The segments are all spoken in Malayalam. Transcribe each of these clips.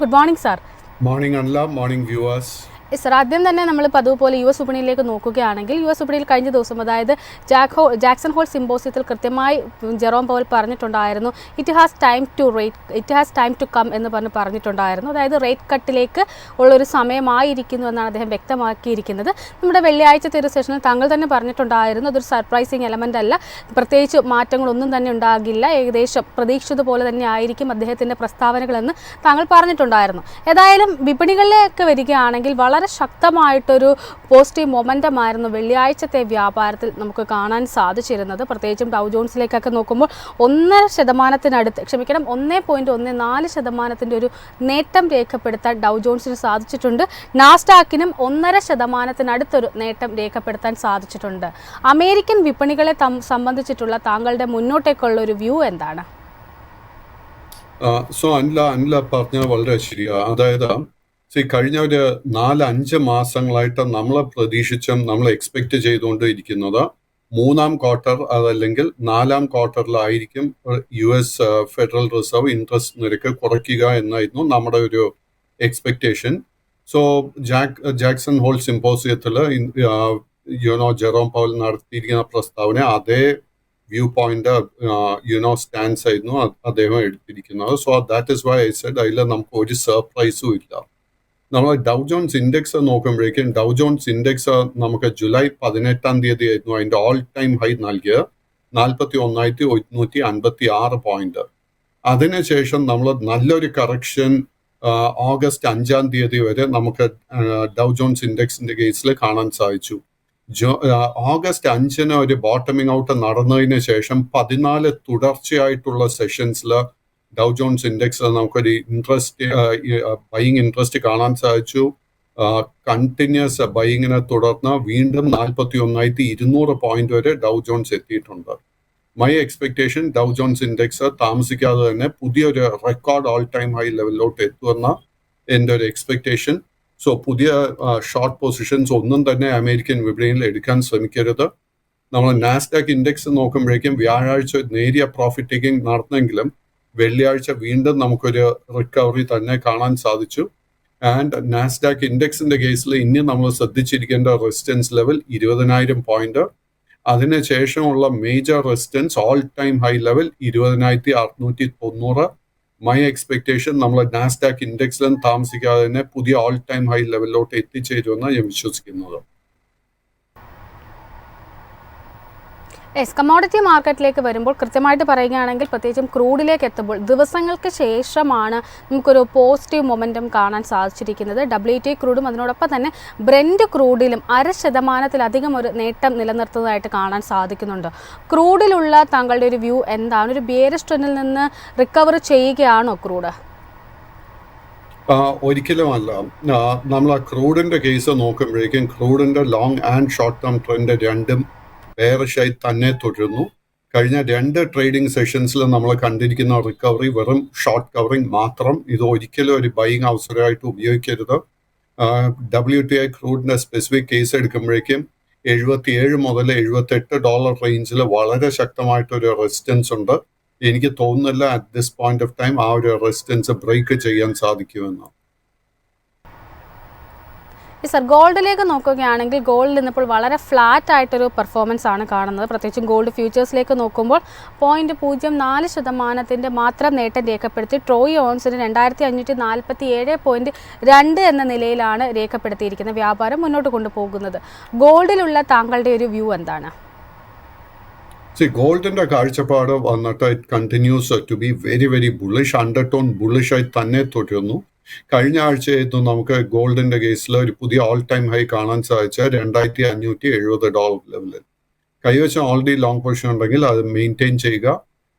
Good morning, sir. Morning, Anla. Morning, viewers. Sir ആദ്യം തന്നെ നമ്മൾ പതുപോലെ യു എസ് വിപണിയിലേക്ക് നോക്കുകയാണെങ്കിൽ യു എസ് വിപണിയിൽ കഴിഞ്ഞ ദിവസം അതായത് ജാക്സൺ ഹോൾ സിമ്പോസിയത്തിൽ കൃത്യമായി ജെറോം പവൽ പറഞ്ഞിട്ടുണ്ടായിരുന്നു it has time to come എന്ന് പറഞ്ഞിട്ടുണ്ടായിരുന്നു. അതായത് റേറ്റ് കട്ടിലേക്ക് ഉള്ളൊരു സമയമായിരിക്കുന്നു എന്നാണ് അദ്ദേഹം വ്യക്തമാക്കിയിരിക്കുന്നത്. നമ്മുടെ വെള്ളിയാഴ്ചത്തെ ഒരു സെഷനിൽ താങ്കൾ തന്നെ പറഞ്ഞിട്ടുണ്ടായിരുന്നു അതൊരു സർപ്രൈസിങ് എലമെൻ്റ് അല്ല, പ്രത്യേകിച്ച് മാറ്റങ്ങളൊന്നും തന്നെ ഉണ്ടാകില്ല, ഏകദേശം പ്രതീക്ഷിച്ചതുപോലെ തന്നെ ആയിരിക്കും അദ്ദേഹത്തിൻ്റെ പ്രസ്താവനകളെന്ന് താങ്കൾ പറഞ്ഞിട്ടുണ്ടായിരുന്നു. ഏതായാലും വിപണികളിലേക്ക് വരികയാണെങ്കിൽ വളരെ ശക്തമായിട്ടൊരു പോസിറ്റീവ് മൊമെൻ്റമായിരുന്നു വെള്ളിയാഴ്ചത്തെ വ്യാപാരത്തിൽ നമുക്ക് കാണാൻ സാധിച്ചിരുന്നത്. പ്രത്യേകിച്ചും ഡൗ ജോൺസിലേക്കൊക്കെ നോക്കുമ്പോൾ 1.14% ഒരു നേട്ടം രേഖപ്പെടുത്താൻ ഡൗ ജോൺസിന് സാധിച്ചിട്ടുണ്ട്. നാസ്ഡാക്കിനും 1.5% നേട്ടം രേഖപ്പെടുത്താൻ സാധിച്ചിട്ടുണ്ട്. അമേരിക്കൻ വിപണികളെ സംബന്ധിച്ചിട്ടുള്ള താങ്കളുടെ മുന്നോട്ടേക്കുള്ള ഒരു വ്യൂ എന്താണ്? അനില പറഞ്ഞത് വളരെ ശരിയാണ്. അതായത് കഴിഞ്ഞ ഒരു 4-5 മാസങ്ങളായിട്ട് നമ്മൾ പ്രതീക്ഷിച്ചും നമ്മൾ എക്സ്പെക്ട് ചെയ്തുകൊണ്ടിരിക്കുന്നത് മൂന്നാം ക്വാർട്ടർ അതല്ലെങ്കിൽ 4ാം ക്വാർട്ടറിലായിരിക്കും US ഫെഡറൽ റിസർവ് ഇൻട്രസ്റ്റ് നിരക്ക് കുറയ്ക്കുക എന്നായിരുന്നു നമ്മുടെ ഒരു എക്സ്പെക്ടേഷൻ. ജാക്സൺ ഹോൾ സിമ്പോസിയത്തിൽ ജെറോം പവൽ നടത്തിയിരിക്കുന്ന പ്രസ്താവന അതേ വ്യൂ പോയിന്റ് സ്റ്റാൻസ് ആയിരുന്നു അദ്ദേഹം എടുത്തിരിക്കുന്നത്. That is why I said അതിൽ നമുക്ക് ഒരു സർപ്രൈസും ഇല്ല. നമ്മൾ ഡൗ ജോൺസ് ഇൻഡെക്സ് നോക്കുമ്പോഴേക്കും ഡൗ ജോൺസ് ഇൻഡെക്സ് നമുക്ക് ജൂലൈ 18 ആയിരുന്നു അതിൻ്റെ ഓൾ ടൈം ഹൈ നൽകിയത് 41,156 പോയിന്റ്. അതിനുശേഷം നമ്മൾ നല്ലൊരു കറക്ഷൻ ഓഗസ്റ്റ് 5 വരെ നമുക്ക് ഡൗ ജോൺസ് ഇൻഡെക്സിന്റെ കേസിൽ കാണാൻ സാധിച്ചു. ഓഗസ്റ്റ് 5 ഒരു ബോട്ടമിംഗ് ഔട്ട് നടന്നതിന് ശേഷം 14 തുടർച്ചയായിട്ടുള്ള സെഷൻസിൽ ഡൗ ജോൺസ് ഇൻഡെക്സിൽ നമുക്കൊരു ബൈയിങ് ഇൻട്രസ്റ്റ് കാണാൻ സാധിച്ചു. കണ്ടിന്യൂസ് ബൈയിങ്ങിനെ തുടർന്ന് വീണ്ടും 41,200 പോയിന്റ് വരെ ഡൗ ജോൺസ് എത്തിയിട്ടുണ്ട്. മൈ എക്സ്പെക്ടേഷൻ ഡൗ ജോൺസ് ഇൻഡെക്സ് താമസിക്കാതെ തന്നെ പുതിയൊരു റെക്കോർഡ് ഓൾ ടൈം ഹൈ ലെവലിലോട്ട് എത്തുമെന്ന എൻ്റെ ഒരു എക്സ്പെക്ടേഷൻ. പുതിയ ഷോർട്ട് പൊസിഷൻസ് ഒന്നും തന്നെ അമേരിക്കൻ വിപണിയിൽ എടുക്കാൻ ശ്രമിക്കരുത്. നമ്മൾ നാസ്ഡാക്ക് ഇൻഡെക്സ് നോക്കുമ്പോഴേക്കും വ്യാഴാഴ്ച നേരിയ പ്രോഫിറ്റ് ടേക്കിംഗ് നടന്നെങ്കിലും വെള്ളിയാഴ്ച വീണ്ടും നമുക്കൊരു റിക്കവറി തന്നെ കാണാൻ സാധിച്ചു. ആൻഡ് നാസ്ഡാക്ക് ഇൻഡെക്സിന്റെ കേസിൽ ഇനി നമ്മൾ ശ്രദ്ധിച്ചിരിക്കേണ്ട റെസിസ്റ്റൻസ് ലെവൽ 20,000 പോയിന്റ്. അതിനുശേഷമുള്ള major resistance all time high level 20,690. My expectation നമ്മൾ നാസ്ഡാക്ക് ഇൻഡെക്സിലും താമസിക്കാതെ തന്നെ പുതിയ ഓൾ ടൈം ഹൈ ലെവലിലോട്ട് എത്തിച്ചേരുമെന്നാണ് ഞാൻ വിശ്വസിക്കുന്നത്. കമോഡിറ്റി മാർക്കറ്റിലേക്ക് വരുമ്പോൾ കൃത്യമായിട്ട് പറയുകയാണെങ്കിൽ പ്രത്യേകിച്ചും ക്രൂഡിലേക്ക് എത്തുമ്പോൾ ദിവസങ്ങൾക്ക് ശേഷമാണ് നമുക്കൊരു പോസിറ്റീവ് മൊമെൻറ്റം കാണാൻ സാധിച്ചിരിക്കുന്നത്. WTI ക്രൂഡും അതിനോടൊപ്പം തന്നെ ബ്രെൻഡ് ക്രൂഡിലും 0.5% ഒരു നേട്ടം നിലനിർത്തുന്നതായിട്ട് കാണാൻ സാധിക്കുന്നുണ്ട്. ക്രൂഡിലുള്ള താങ്കളുടെ ഒരു വ്യൂ എന്താണ്? ഒരു ബിയറിഷ് ട്രെൻഡിൽ നിന്ന് റിക്കവർ ചെയ്യുകയാണോ ക്രൂഡ്? ഒരിക്കലുമല്ല. നമ്മൾ ആ ക്രൂഡിന്റെ കേസ് നോക്കുമ്പോഴേക്കും ക്രൂഡിന്റെ long and short term trend രണ്ടും ബെയറിഷായി തന്നെ തുടരുന്നു. കഴിഞ്ഞ 2 ട്രേഡിംഗ് സെഷൻസിൽ നമ്മൾ കണ്ടിരിക്കുന്ന റിക്കവറി വെറും ഷോർട്ട് കവറിംഗ് മാത്രം. ഇത് ഒരിക്കലും ഒരു ബൈയിങ് അവസരമായിട്ട് ഉപയോഗിക്കരുത്. WTI ക്രൂഡിന്റെ സ്പെസിഫിക് കേസ് എടുക്കുമ്പോഴേക്കും $77 മുതൽ $78 റേഞ്ചിൽ വളരെ ശക്തമായിട്ടൊരു റെസിസ്റ്റൻസ് ഉണ്ട്. എനിക്ക് തോന്നുന്നില്ല at this point of time ആ ഒരു റെസിസ്റ്റൻസ് ബ്രേക്ക് ചെയ്യാൻ സാധിക്കുമെന്ന്. സർ, ഗോൾഡിലേക്ക് നോക്കുകയാണെങ്കിൽ ഗോൾഡിൽ ഇന്നിപ്പോൾ വളരെ ഫ്ലാറ്റ് ആയിട്ടൊരു പെർഫോമൻസ് ആണ് കാണുന്നത്. പ്രത്യേകിച്ചും ഗോൾഡ് ഫ്യൂച്ചേഴ്സിലേക്ക് നോക്കുമ്പോൾ 0.04% മാത്രം നേട്ടം രേഖപ്പെടുത്തി ട്രോയ് ഓൺസിന് 2,547.2 എന്ന നിലയിലാണ് രേഖപ്പെടുത്തിയിരിക്കുന്നത്. വ്യാപാരം മുന്നോട്ട് കൊണ്ടുപോകുന്നത്. ഗോൾഡിലുള്ള താങ്കളുടെ ഒരു വ്യൂ എന്താണ്? ഗോൾഡിന്റെ കാഴ്ചപ്പാട് വന്നിട്ട് it continues to be very very bullish, undertone ബുള്ളിഷായി തന്നെ തുടരുന്നു. കഴിഞ്ഞ ആഴ്ചയായിരുന്നു നമുക്ക് ഗോൾഡിന്റെ കേസിൽ ഒരു പുതിയ ഓൾ ടൈം ഹൈ കാണാൻ സാധിച്ച $2,570 ലെവലിൽ. കൈവശം ഓൾറെഡി ലോങ് പൊസിഷൻ ഉണ്ടെങ്കിൽ അത് മെയിൻറ്റെയിൻ ചെയ്യുക.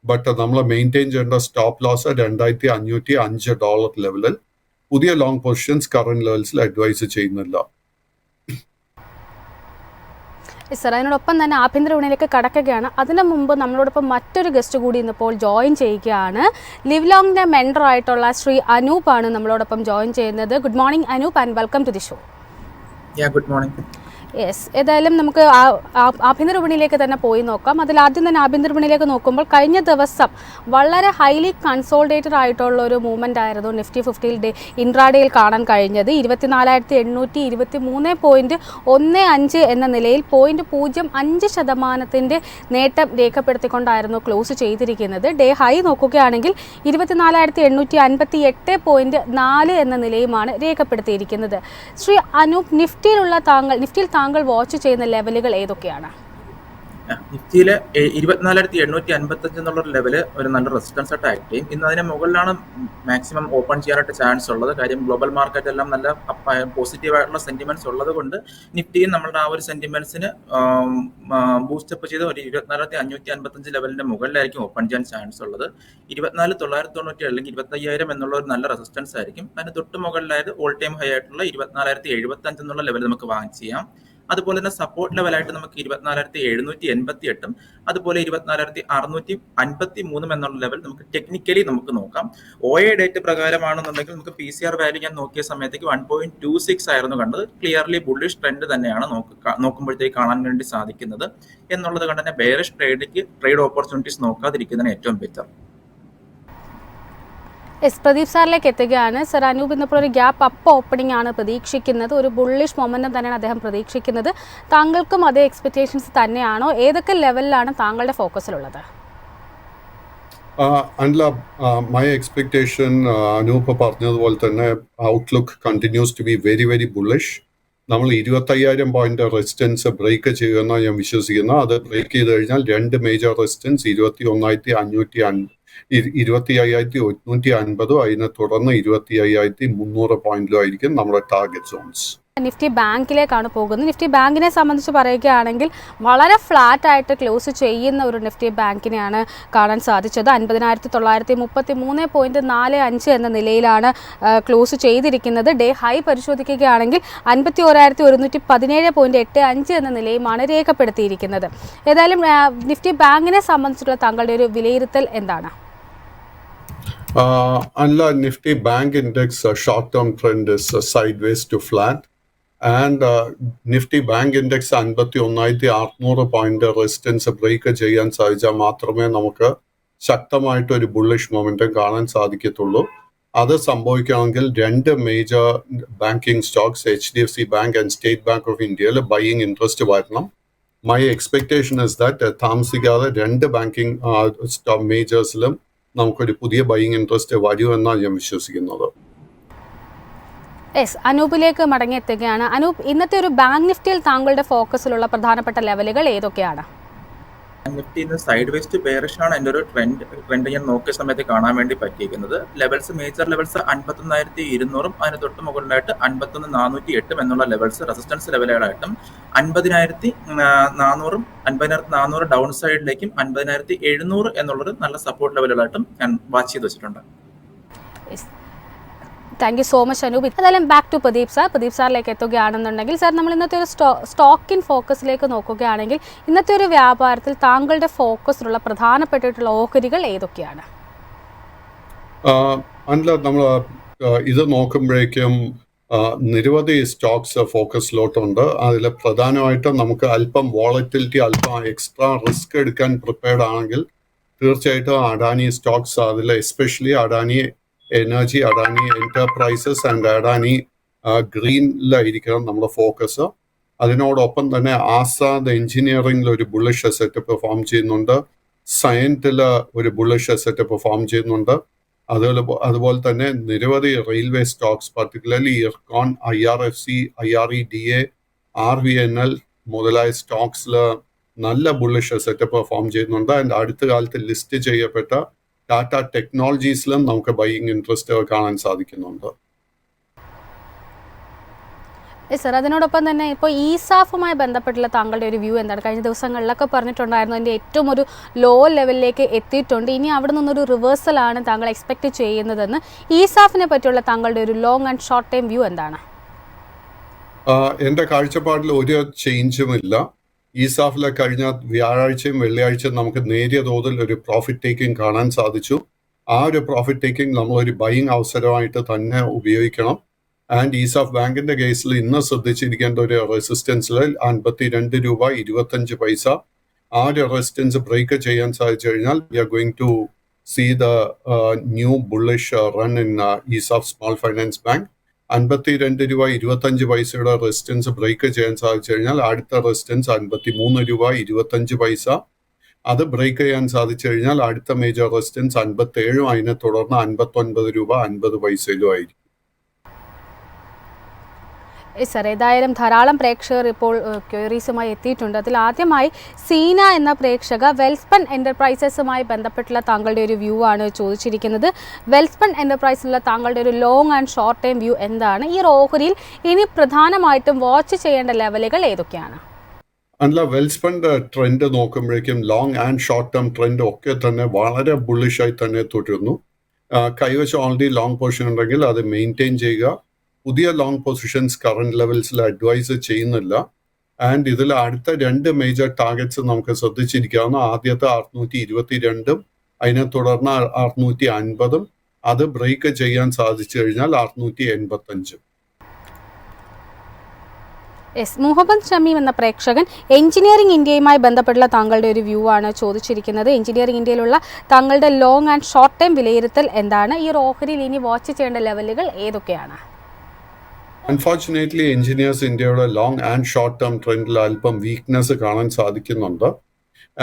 ബട്ട് നമ്മൾ മെയിൻറ്റെയിൻ ചെയ്യേണ്ട സ്റ്റോപ്പ് ലോസ് $2,505 ലെവലിൽ. പുതിയ ലോങ് പൊസിഷൻസ് കറന്റ് ലെവൽസിൽ അഡ്വൈസ് ചെയ്യുന്നില്ല. സർ, അതിനോടൊപ്പം തന്നെ ആഭ്യന്തര വിപണിയിലേക്ക് കടക്കുകയാണ്. അതിന് മുമ്പ് നമ്മളോടൊപ്പം മറ്റൊരു ഗസ്റ്റ് കൂടി ഇന്നിപ്പോൾ ജോയിൻ ചെയ്യുകയാണ്. ലിവ് ലോങ്ങിൻ്റെ മെൻറ്റർ ആയിട്ടുള്ള ശ്രീ അനൂപാണ് നമ്മളോടൊപ്പം ജോയിൻ ചെയ്യുന്നത്. Good morning Anoop, and welcome to the show. Good morning. Yes, ഏതായാലും നമുക്ക് ആഭ്യന്തര വിപണിയിലേക്ക് തന്നെ പോയി നോക്കാം. അതിൽ ആദ്യം തന്നെ ആഭ്യന്തര വിപണിയിലേക്ക് നോക്കുമ്പോൾ കഴിഞ്ഞ ദിവസം വളരെ ഹൈലി കൺസോൾഡേറ്റഡ് ആയിട്ടുള്ള ഒരു മൂവ്മെൻ്റ് ആയിരുന്നു നിഫ്റ്റി 50 ഇൻട്രാഡേയിൽ കാണാൻ കഴിഞ്ഞത്. 24,823.15 എന്ന നിലയിൽ 0.05% നേട്ടം രേഖപ്പെടുത്തിക്കൊണ്ടായിരുന്നു ക്ലോസ് ചെയ്തിരിക്കുന്നത്. ഡേ ഹൈ നോക്കുകയാണെങ്കിൽ 24,858.4 എന്ന നിലയുമാണ് രേഖപ്പെടുത്തിയിരിക്കുന്നത്. ശ്രീ അനൂപ്, നിഫ്റ്റിയിൽ താങ്കൾ വാച്ച് ചെയ്യുന്ന ലെവലുകൾ ഏതൊക്കെയാണ്? നിഫ്റ്റിയിലെ 24,855 എന്നുള്ള ലെവല് ഒരു നല്ല റെസിസ്റ്റൻസ് ആയിട്ട് ആക്ട് ചെയ്യും. ഇന്ന് അതിന് മുകളിലാണ് മാക്സിമം ഓപ്പൺ ചെയ്യാനായിട്ട് ചാൻസ് ഉള്ളത്. കാര്യം ഗ്ലോബൽ മാർക്കറ്റ് എല്ലാം നല്ല പോസിറ്റീവ് ആയിട്ടുള്ള സെന്റിമെന്റ്സ് ഉള്ളത് കൊണ്ട് നിഫ്റ്റിയും നമ്മളുടെ ആ ഒരു സെന്റിമെന്റ്സിന് ബൂസ്റ്റപ്പ് ചെയ്ത് ഒരു 24,555 ലെവലിന്റെ മുകളിലായിരിക്കും ഓപ്പൺ ചെയ്യാൻ ചാൻസ് ഉള്ളത്. 24,990 അല്ലെങ്കിൽ 25,000 എന്നുള്ള ഒരു നല്ല റെസിസ്റ്റൻസ് ആയിരിക്കും. അതിന് തൊട്ട് മുകളിലായത് ഓൾ ടൈം ഹൈ ആയിട്ടുള്ള 24,075 എന്നുള്ള ലെവൽ നമുക്ക് വാച്ച് ചെയ്യാം. അതുപോലെ തന്നെ സപ്പോർട്ട് ലെവലായിട്ട് നമുക്ക് 24,788 അതുപോലെ 24,653 എന്നുള്ള ലെവൽ നമുക്ക് ടെക്നിക്കലി നമുക്ക് നോക്കാം. OA ഡേറ്റ് പ്രകാരമാണെന്നുണ്ടെങ്കിൽ നമുക്ക് PCR വാല്യൂ ഞാൻ നോക്കിയ സമയത്തേക്ക് 1.26 ആയിരുന്നു കണ്ടത്. ക്ലിയർലി ബുള്ളിഷ് ട്രെൻഡ് തന്നെയാണ് നോക്കുമ്പോഴത്തേക്ക് കാണാൻ വേണ്ടി സാധിക്കുന്നത്. എന്നുള്ളത് കൊണ്ട് തന്നെ ബെയറിഷ് ട്രേഡ് ഓപ്പർച്യൂണിറ്റീസ് നോക്കാതിരിക്കുന്നതാണ് ഏറ്റവും ബെറ്റർ. പ്രദീപ് സാറിലേക്ക് എത്തുകയാണ്. സർ, അനൂപ് ഇന്നിപ്പോൾ ഒരു ഗ്യാപ്പ് അപ്പ് ഓപ്പണിംഗ് ആണ് പ്രതീക്ഷിക്കുന്നത്, ഒരു ബുള്ളിഷ് മൊമെന്റം തന്നെയാണ് അദ്ദേഹം പ്രതീക്ഷിക്കുന്നത്. താങ്കൾക്കും അതേ എക്സ്പെക്ടേഷൻസ് തന്നെയാണോ? ഏതൊക്കെ ലെവലിലാണ് താങ്കളുടെ ഫോക്കസിലുള്ളത്? മൈ എക്സ്പെക്ടേഷൻ അനൂപ് പറഞ്ഞതുപോലെ തന്നെ outlook continues to be very very bullish. നമ്മൾ 25,000 പോയിന്റ് റെസിസ്റ്റൻസ് ബ്രേക്ക് ചെയ്യുമെന്ന് ഞാൻ വിശ്വസിക്കുന്നു. അത് ബ്രേക്ക് ചെയ്ത് കഴിഞ്ഞാൽ രണ്ട് മേജർ റെസിസ്റ്റൻസ് 25,850 അതിനെ തുടർന്ന് 25,300 പോയിന്റിലും ആയിരിക്കും നമ്മുടെ ടാർഗറ്റ് സോൺസ്. നിഫ്റ്റി ബാങ്കിലേക്കാണ് പോകുന്നത്. നിഫ്റ്റി ബാങ്കിനെ സംബന്ധിച്ച് പറയുകയാണെങ്കിൽ വളരെ ഫ്ലാറ്റ് ആയിട്ട് ക്ലോസ് ചെയ്യുന്ന ഒരു നിഫ്റ്റി ബാങ്കിനെയാണ് കാണാൻ സാധിച്ചത്. 50,933.45 എന്ന നിലയിലാണ് ക്ലോസ് ചെയ്തിരിക്കുന്നത്. ഡേ ഹൈ പരിശോധിക്കുകയാണെങ്കിൽ 51,117.85 എന്ന നിലയുമാണ് രേഖപ്പെടുത്തിയിരിക്കുന്നത്. ഏതായാലും നിഫ്റ്റി ബാങ്കിനെ സംബന്ധിച്ചുള്ള താങ്കളുടെ ഒരു വിലയിരുത്തൽ എന്താണ്? Nifty Bank Index short-term trend is sideways to flat, and Nifty Bank Index 51,600 point resistance break ചെയ്യാൻ സാധിച്ചാൽ മാത്രമേ നമുക്ക് ശക്തമായിട്ടൊരു ബുള്ളിഷ് മൊമെന്റം കാണാൻ സാധിക്കത്തുള്ളൂ. അത് സംഭവിക്കണമെങ്കിൽ രണ്ട് major banking Stokes HDFC Bank and State Bank of India buying interest വരണം. മൈ എക്സ്പെക്ടേഷൻ ഇസ് ദാറ്റ് താമസിക്കാതെ രണ്ട് ബാങ്കിങ് മേജേഴ്സിലും നമുക്കൊരു പുതിയ ബൈയിങ് ഇൻട്രസ്റ്റ് വരുമെന്നാണ് ഞാൻ വിശ്വസിക്കുന്നത്. അനൂപിലേക്ക് മടങ്ങിയെത്തുകയാണ്. അനൂപ്, ഇന്നത്തെ ഒരു ബാങ്ക് നിഫ്റ്റിയിൽ താങ്കളുടെ ഫോക്കസിലുള്ള പ്രധാനപ്പെട്ട ലെവലുകൾ ഏതൊക്കെയാണ്? നിഫ്റ്റി ഇന്ന് സൈഡ് വേസ് ടു ബെയറിഷ് ആണ് എൻ്റെ ഒരു ട്രെൻഡ് ഞാൻ നോക്കിയ സമയത്ത് കാണാൻ വേണ്ടി പറ്റിയിരിക്കുന്നത്. മേജർ ലെവൽസ് 51,200 അതിന് തൊട്ട് മുകളിലായിട്ട് 51,408 എന്നുള്ള ലെവൽസ് റെസിസ്റ്റൻസ് ലെവലുകളായിട്ടും 50,400 ഡൗൺ സൈഡിലേക്കും 50,700 എന്നുള്ളത് നല്ല സപ്പോർട്ട് ലെവലുകളായിട്ടും ഞാൻ വാച്ച് ചെയ്ത് വെച്ചിട്ടുണ്ട്. Thank you so much Anoop. എന്തായാലും ബാക്ക് ടു പ്രദീപ് സാറിലേക്ക് എത്തുകയാണെന്നുണ്ടെങ്കിൽ, സാർ, നമ്മൾ ഇന്നത്തെ ഒരു സ്റ്റോക്ക് ഇൻ ഫോക്കസിലേക്ക് നോക്കുകയാണെങ്കിൽ ഇന്നത്തെ ഒരു വ്യാപാരത്തിൽ താങ്കളുടെ ഫോക്കസിലുള്ള പ്രധാനപ്പെട്ടിട്ടുള്ള ഓഹരികൾ ഏതൊക്കെയാണ്? നമ്മൾ ഇത് നോക്കുമ്പോഴേക്കും നിരവധി സ്റ്റോക്സ് ഫോക്കസിലോട്ടുണ്ട്. അതിൽ പ്രധാനമായിട്ടും നമുക്ക് അല്പം വോളറ്റിലിറ്റി, അല്പം എക്സ്ട്രാ റിസ്ക് എടുക്കാൻ പ്രിപ്പയർഡ് ആണെങ്കിൽ തീർച്ചയായിട്ടും അഡാനി സ്റ്റോക്സ്, അതിൽ especially Adani Energy, Adani Enterprises and Adani ഗ്രീനിലായിരിക്കണം നമ്മുടെ ഫോക്കസ്. അതിനോടൊപ്പം തന്നെ ആസാദ് എഞ്ചിനീയറിംഗിൽ ഒരു ബുള്ളിഷ് അസറ്റ് പെർഫോം ചെയ്യുന്നുണ്ട്, സയൻറ്റിൽ ഒരു ബുള്ളിഷ് അസറ്റ് പെർഫോം ചെയ്യുന്നുണ്ട്. അതുപോലെ തന്നെ നിരവധി railway stocks, particularly Ircon, IRFC, IREDA, RVNL മുതലായ സ്റ്റോക്സിൽ നല്ല ബുള്ളിഷ് അസറ്റ് പെർഫോം ചെയ്യുന്നുണ്ട്. ആൻഡ് അടുത്ത കാലത്ത് ലിസ്റ്റ് ചെയ്യപ്പെട്ട ടാറ്റ ടെക്നോളജീസിലും നമുക്ക് ബൈയിങ് ഇൻട്രസ്റ്റ് കാണാൻ സാധിക്കുന്നുണ്ട്. സർ, അതിനോടൊപ്പം തന്നെ ഇപ്പോൾ ഇസാഫുമായി ബന്ധപ്പെട്ടുള്ള താങ്കളുടെ ഒരു വ്യൂ എന്താണ്? കഴിഞ്ഞ ദിവസങ്ങളിലൊക്കെ പറഞ്ഞിട്ടുണ്ടായിരുന്നു അതിൻ്റെ ഏറ്റവും ഒരു ലോ ലെവലിലേക്ക് എത്തിയിട്ടുണ്ട്, ഇനി അവിടെ നിന്നൊരു റിവേഴ്സലാണ് താങ്കൾ എക്സ്പെക്ട് ചെയ്യുന്നതെന്ന്. ഇസാഫിനെ പറ്റിയുള്ള താങ്കളുടെ ഒരു long and short time view എന്താണ്? എൻ്റെ കാഴ്ചപ്പാടിൽ ഒരു ചേഞ്ചുമില്ല. ഇസാഫിലെ കഴിഞ്ഞ വ്യാഴാഴ്ചയും വെള്ളിയാഴ്ചയും നമുക്ക് നേരിയ തോതിൽ ഒരു പ്രോഫിറ്റ് ടേക്കിംഗ് കാണാൻ സാധിച്ചു. ആ ഒരു പ്രോഫിറ്റ് ടേക്കിംഗ് നമ്മളൊരു ബൈയിങ് അവസരമായിട്ട് തന്നെ ഉപയോഗിക്കണം. ആൻഡ് ഈസ് ഓഫ് ബാങ്കിന്റെ കേസിൽ ഇന്ന് ശ്രദ്ധിച്ചിരിക്കേണ്ട ഒരു റെസിസ്റ്റൻസിൽ 52 രൂപ 25 പൈസ. ആ ഒരു റെസിസ്റ്റൻസ് ബ്രേക്ക് ചെയ്യാൻ സാധിച്ചു കഴിഞ്ഞാൽ we are going to see the new bullish run in ESAF small finance bank. 52 രൂപ 25 പൈസയുടെ റെസിസ്റ്റൻസ് ബ്രേക്ക് ചെയ്യാൻ സാധിച്ചു കഴിഞ്ഞാൽ അടുത്ത റെസിസ്റ്റൻസ് 53 രൂപ 25 പൈസ. അത് ബ്രേക്ക് ചെയ്യാൻ സാധിച്ചു കഴിഞ്ഞാൽ അടുത്ത മേജർ റെസിസ്റ്റൻസ് 57, അതിനെ തുടർന്ന് 59 രൂപ 50 പൈസയിലും ആയിരിക്കും. സർ, ഏതായാലും ധാരാളം പ്രേക്ഷകർ ഇപ്പോൾ ക്വയറീസുമായി എത്തിയിട്ടുണ്ട്. അതിൽ ആദ്യമായി സീന എന്ന പ്രേക്ഷക വെൽസ്പൺ എന്റർപ്രൈസസുമായി ബന്ധപ്പെട്ടുള്ള താങ്കളുടെ ഒരു വ്യൂ ആണ് ചോദിച്ചിരിക്കുന്നത്. വെൽസ്പൺ എന്റർപ്രൈസിലുള്ള താങ്കളുടെ ഒരു long and short time view എന്താണ്? ഈ ഓഹരിയിൽ ഇനി പ്രധാനമായിട്ടും വാച്ച് ചെയ്യേണ്ട ലെവലുകൾ ഏതൊക്കെയാണ്? അല്ല, വെൽസ്പണിന്റെ ട്രെൻഡ് നോക്കുമ്പോഴേക്കും long and short term trend ഒക്കെ തന്നെ വളരെ ബുള്ളിഷായി തന്നെ തുടരുന്നു. കൈവശം ഓൾറെഡി ലോങ് പൊസിഷൻ ഉണ്ടെങ്കിൽ അത് മെയിൻറ്റെയിൻ ചെയ്യുക. പുതിയ ലോങ് പൊസിഷൻസ് കറന്റ് ലെവൽസിൽ അഡ്വൈസ് ചെയ്യുന്നില്ല. ആൻഡ് ഇതിൽ അടുത്ത 2 മേജർ ടാർഗറ്റ്സ് നമുക്ക് ശ്രദ്ധിച്ചിരിക്കാവുന്ന ആദ്യത്തെ 622, അതിനെ തുടർന്ന് 650. അത് ബ്രേക്ക് ചെയ്യാൻ സാധിച്ചു കഴിഞ്ഞാൽ 685. മുഹമ്മദ് ഷമീം എന്ന പ്രേക്ഷകൻ എഞ്ചിനീയറിംഗ് ഇന്ത്യയുമായി ബന്ധപ്പെട്ടുള്ള താങ്കളുടെ ഒരു വ്യൂ ആണ് ചോദിച്ചിരിക്കുന്നത്. എഞ്ചിനീയറിംഗ് ഇന്ത്യയിലുള്ള താങ്കളുടെ ലോങ് ആൻഡ് ഷോർട്ട് ടൈം വിലയിരുത്തൽ എന്താണ്? ഈ ഓഹരിയിൽ ഇനി വാച്ച് ചെയ്യേണ്ട ലെവലുകൾ ഏതൊക്കെയാണ്? അൺഫോർച്ചുനേറ്റ്ലി എഞ്ചിനീയേഴ്സ് ഇന്ത്യയുടെ ലോങ് ആൻഡ് ഷോർട്ട് ടേം ട്രെൻഡിൽ അല്പം വീക്ക്നെസ് കാണാൻ സാധിക്കുന്നുണ്ട്.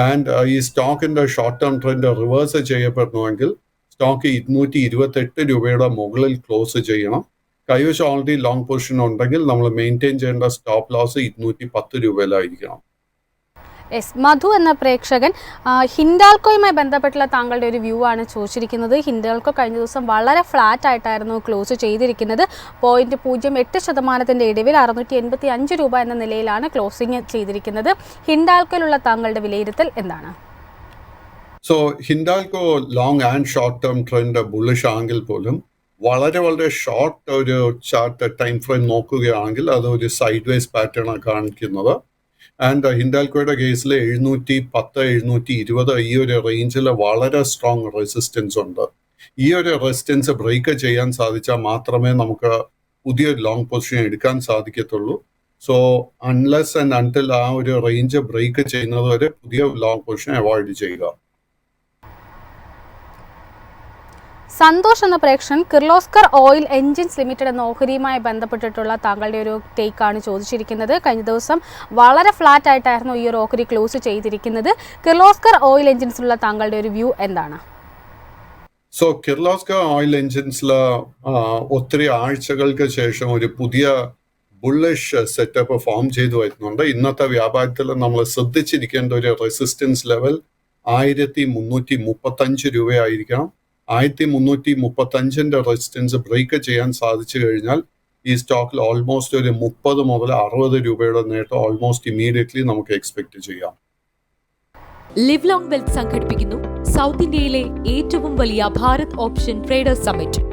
ആൻഡ് ഈ സ്റ്റോക്കിന്റെ ഷോർട്ട് ടേം ട്രെൻഡ് റിവേഴ്സ് ചെയ്യപ്പെടണമെങ്കിൽ സ്റ്റോക്ക് 228 രൂപയുടെ മുകളിൽ ക്ലോസ് ചെയ്യണം. കൈവശം ഓൾറെഡി ലോങ് പൊസിഷൻ ഉണ്ടെങ്കിൽ നമ്മൾ മെയിൻറ്റെയിൻ ചെയ്യേണ്ട സ്റ്റോപ്പ് ലോസ് 210 രൂപയിലായിരിക്കണം. മധു എന്ന പ്രേക്ഷകൻ ഹിൻഡാൽക്കോയുമായി ബന്ധപ്പെട്ടുള്ള താങ്കളുടെ ഒരു വ്യൂ ആണ് ചോദിച്ചിരിക്കുന്നത്. ഹിൻഡാൽക്കോ കഴിഞ്ഞ ദിവസം വളരെ ഫ്ലാറ്റ് ആയിട്ടായിരുന്നു ക്ലോസ് ചെയ്തിരിക്കുന്നത്. 0.08% ഇടിവിൽ 685 രൂപ എന്ന നിലയിലാണ് ക്ലോസിംഗ് ചെയ്തിരിക്കുന്നത്. ഹിൻഡാൽക്കോയിലുള്ള താങ്കളുടെ വിലയിരുത്തൽ എന്താണ്? So Hindalco long and short term trend bullish ആണെങ്കിൽ പോലും വളരെ ഷോർട്ട് ഒരു ചാർട്ട് ടൈം ഫ്രെയിം നോക്കുകയാണെങ്കിൽ അത് ഒരു സൈഡ് വേസ് പാറ്റേൺ ആണ് കാണിക്കുന്നത്. ആൻഡ് ഹിൻഡാൽക്കോയുടെ കേസിൽ 710, 720 ഈ ഒരു റേഞ്ചിൽ വളരെ സ്ട്രോങ് റെസിസ്റ്റൻസ് ഉണ്ട്. ഈ ഒരു റെസിസ്റ്റൻസ് ബ്രേക്ക് ചെയ്യാൻ സാധിച്ചാൽ മാത്രമേ നമുക്ക് പുതിയൊരു ലോങ് പൊസിഷൻ എടുക്കാൻ സാധിക്കത്തുള്ളൂ. സോ അൺലെസ് ആൻഡ് അൺടിൽ ആ ഒരു റേഞ്ച് ബ്രേക്ക് ചെയ്യുന്നത് വരെ പുതിയ ലോങ് പൊസിഷൻ അവോയ്ഡ് ചെയ്യുക. സന്തോഷ് എന്ന പ്രേക്ഷകൻ കിർലോസ്കർ ഓയിൽ എൻജിൻസ് ലിമിറ്റഡ് എന്ന ഓഹരിയുമായി ബന്ധപ്പെട്ടിട്ടുള്ള താങ്കളുടെ ഒരു ടേക്കാണ് ചോദിച്ചിരിക്കുന്നത്. കഴിഞ്ഞ ദിവസം വളരെ ഫ്ലാറ്റ് ആയിട്ടായിരുന്നു ഈ ഒരു ഓഹരി ക്ലോസ് ചെയ്തിരിക്കുന്നത്. കിർലോസ്കർ ഓയിൽ എൻജിൻസിലുള്ള താങ്കളുടെ ഒരു വ്യൂ എന്താണ്? സോ കിർലോസ്കർ ഓയിൽ എൻജിൻസിൽ ഒത്തിരി ആഴ്ചകൾക്ക് ശേഷം ഒരു പുതിയ ബുള്ളിഷ് സെറ്റപ്പ് ഫോം ചെയ്തു വരുന്നുണ്ട്. ഇന്നത്തെ വ്യാപാരത്തിൽ നമ്മൾ ശ്രദ്ധിച്ചിരിക്കേണ്ട ഒരു റെസിസ്റ്റൻസ് ലെവൽ 1335 രൂപയായിരിക്കണം. 1335 റെസിസ്റ്റൻസ് ബ്രേക്ക് ചെയ്യാൻ സാധിച്ചു കഴിഞ്ഞാൽ ഈ സ്റ്റോക്കിൽ ഓൾമോസ്റ്റ് ഒരു 30 മുതൽ 60 രൂപയുടെ നേട്ടം ഓൾമോസ്റ്റ് ഇമ്മീഡിയറ്റ്ലി നമുക്ക് എക്സ്പെക്ട് ചെയ്യാം. ലിവ് ലോങ് വെൽത്ത് സംഘടിപ്പിക്കുന്നു സൗത്ത് ഇന്ത്യയിലെ ഏറ്റവും വലിയ Bharat option traders summit.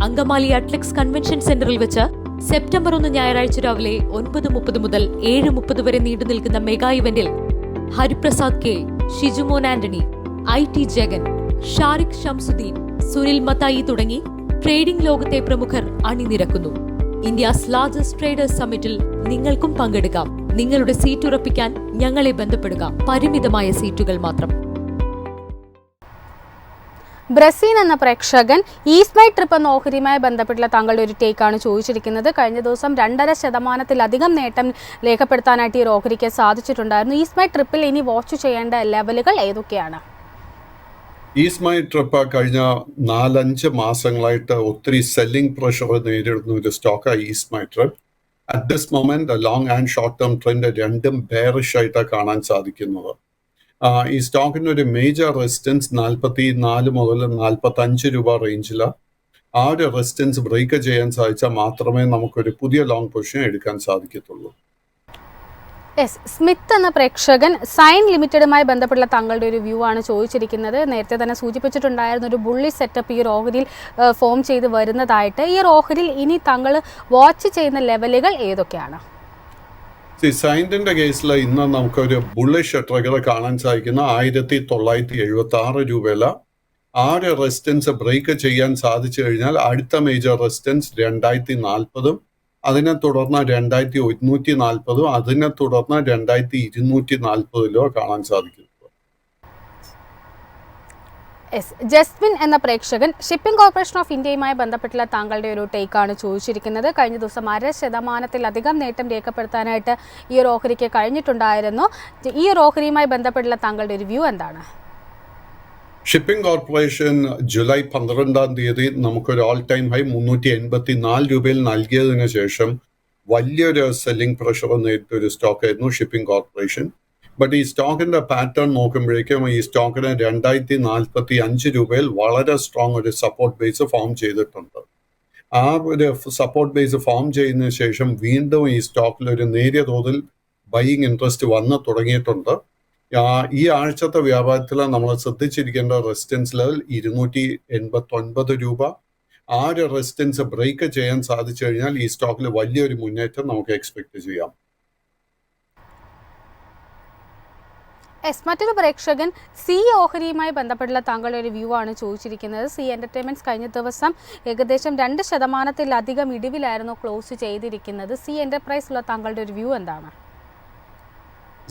Angamaly Adlux convention സെന്ററിൽ വെച്ച് സെപ്റ്റംബർ 1 ഞായറാഴ്ച രാവിലെ 9:30 മുതൽ 7:30 വരെ നീണ്ടു നിൽക്കുന്ന മെഗാ ഇവന്റിൽ ഹരിപ്രസാദ് കെ, ഷിജുമോൻ ആന്റണി, IT ജഗൻ, ഷാരിഖ് ഷംസുദ്ദീൻ, സുനിൽ മത്തായി തുടങ്ങി ട്രേഡിംഗ് ലോകത്തെ പ്രമുഖർ അണിനിരക്കുന്നു. ഇന്ത്യസ് ലാർജസ്റ്റ് ട്രേഡേഴ്സ് സമ്മിറ്റിൽ നിങ്ങൾക്കും പങ്കെടുക്കാം. നിങ്ങളുടെ സീറ്റ് ഉറപ്പിക്കാൻ ഞങ്ങളെ ബന്ധപ്പെടുക. പരിമിതമായ സീറ്റുകൾ മാത്രം. ബ്രസീൽ എന്ന പ്രേക്ഷകൻ ഈസ്മൈ ട്രിപ്പ് എന്ന ഓഹരിയുമായി ബന്ധപ്പെട്ടുള്ള താങ്കളുടെ ഒരു ടേക്കാണ് ചോദിച്ചിരിക്കുന്നത്. കഴിഞ്ഞ ദിവസം 2.5% നേട്ടം രേഖപ്പെടുത്താനായിട്ട് ഈ ഓഹരിക്ക് സാധിച്ചിട്ടുണ്ടായിരുന്നു. ഈസ്മൈ ട്രിപ്പിൽ ഇനി വാച്ച് ചെയ്യേണ്ട ലെവലുകൾ ഏതൊക്കെയാണ്? ഈസ്മൈ ട്രിപ്പ് കഴിഞ്ഞ 4-5 മാസങ്ങളായിട്ട് ഒത്തിരി സെല്ലിംഗ് പ്രഷർ നേരിടുന്ന ഒരു സ്റ്റോക്കാണ് Ease My Trip. At this moment long and short term trend രണ്ടും ബെയറിഷ് ആയിട്ടാണ് കാണാൻ സാധിക്കുന്നത്. ഈ സ്റ്റോക്കിന് ഒരു മേജർ റെസിസ്റ്റൻസ് 44 മുതൽ 45 രൂപ റേഞ്ചിലാണ്. ആ ഒരു റെസിസ്റ്റൻസ് ബ്രേക്ക് ചെയ്യാൻ സാധിച്ചാൽ മാത്രമേ നമുക്കൊരു പുതിയ ലോങ് പൊസിഷൻ എടുക്കാൻ സാധിക്കത്തുള്ളൂ. സ്മിത്ത് എന്ന പ്രേക്ഷകൻ സൈൻ ലിമിറ്റഡുമായി ബന്ധപ്പെട്ടുള്ള താങ്കളുടെ ഒരു വ്യൂ ആണ് ചോദിച്ചിരിക്കുന്നത്. നേരത്തെ തന്നെ സൂചിപ്പിച്ചിട്ടുണ്ടായിരുന്ന ഒരു ബുള്ളി സെറ്റപ്പ് ഈ ഓഹരിയിൽ ഫോം ചെയ്ത് വരുന്നതായിട്ട്. ഈ ഓഹരിയിൽ ഇനി താങ്കൾ വാച്ച് ചെയ്യുന്ന ലെവലുകൾ ഏതൊക്കെയാണ്? സൈൻഡിന്റെ കേസിൽ ഇന്ന് നമുക്കൊരു ബുള്ളിഷ് ട്രിഗർ കാണാൻ സാധിക്കുന്ന 1976 രൂപയില. ആ ഒരു റെസിസ്റ്റൻസ് ബ്രേക്ക് ചെയ്യാൻ സാധിച്ചു കഴിഞ്ഞാൽ അടുത്ത മേജർ റെസിസ്റ്റൻസ് 2040, അതിനെ തുടർന്ന് 2140, അതിനെ തുടർന്ന് 2240 കാണാൻ സാധിക്കും. ജസ്മിൻ എന്ന പ്രേക്ഷകൻ ഷിപ്പിംഗ് കോർപ്പറേഷൻ ഓഫ് ഇന്ത്യയുമായി ബന്ധപ്പെട്ടുള്ള താങ്കളുടെ ഒരു ടേക്കാണ് ചോദിച്ചിരിക്കുന്നത്. കഴിഞ്ഞ ദിവസം 0.5% നേട്ടം രേഖപ്പെടുത്താനായിട്ട് ഈ ഒരു ഓഹരിക്ക് കഴിഞ്ഞിട്ടുണ്ടായിരുന്നു. ഈ ഒരു ഓഹരിയുമായി ബന്ധപ്പെട്ടുള്ള താങ്കളുടെ ഒരു വ്യൂ എന്താണ്? ഷിപ്പിംഗ് കോർപ്പറേഷൻ ജൂലൈ 12 നമുക്കൊരു ഓൾ ടൈം ഹൈ 384 രൂപയിൽ നൽകിയതിനു ശേഷം വലിയൊരു സെല്ലിംഗ് പ്രഷർ നേരിട്ടൊരു സ്റ്റോക്കായിരുന്നു ഷിപ്പിംഗ് കോർപ്പറേഷൻ. ബട്ട് ഈ സ്റ്റോക്കിന്റെ പാറ്റേൺ നോക്കുമ്പോഴേക്കും ഈ സ്റ്റോക്കിന് 2045 രൂപയിൽ വളരെ സ്ട്രോങ് ഒരു സപ്പോർട്ട് ബേസ് ഫോം ചെയ്തിട്ടുണ്ട്. ആ ഒരു സപ്പോർട്ട് ബേസ് ഫോം ചെയ്തതിനു ശേഷം വീണ്ടും ഈ സ്റ്റോക്കിൽ ഒരു നേരിയ തോതിൽ ബൈയിങ് ഇൻട്രസ്റ്റ് വന്ന് തുടങ്ങിയിട്ടുണ്ട്. ഈ ആഴ്ചത്തെ വ്യാപാരത്തിൽ നമ്മൾ ശ്രദ്ധിച്ചിരിക്കേണ്ട റെസിസ്റ്റൻസ് ലെവൽ 289 രൂപ. ആ ഒരു റെസിസ്റ്റൻസ് ബ്രേക്ക് ചെയ്യാൻ സാധിച്ചു കഴിഞ്ഞാൽ ഈ സ്റ്റോക്കിൽ വലിയൊരു മുന്നേറ്റം നമുക്ക് എക്സ്പെക്ട് ചെയ്യാം. മറ്റൊരു പ്രേക്ഷകൻ സി ഓഹരിയുമായി ബന്ധപ്പെട്ടുള്ള താങ്കളുടെ ഒരു വ്യൂ ആണ് ചോദിച്ചിരിക്കുന്നത്. സി എന്റർടൈൻമെന്റ്സ് കഴിഞ്ഞ ദിവസം ഏകദേശം 2% ഇടിവിലായിരുന്നു ക്ലോസ് ചെയ്തിരിക്കുന്നത്. സി എന്റർപ്രൈസിലുള്ള താങ്കളുടെ ഒരു വ്യൂ എന്താണ്?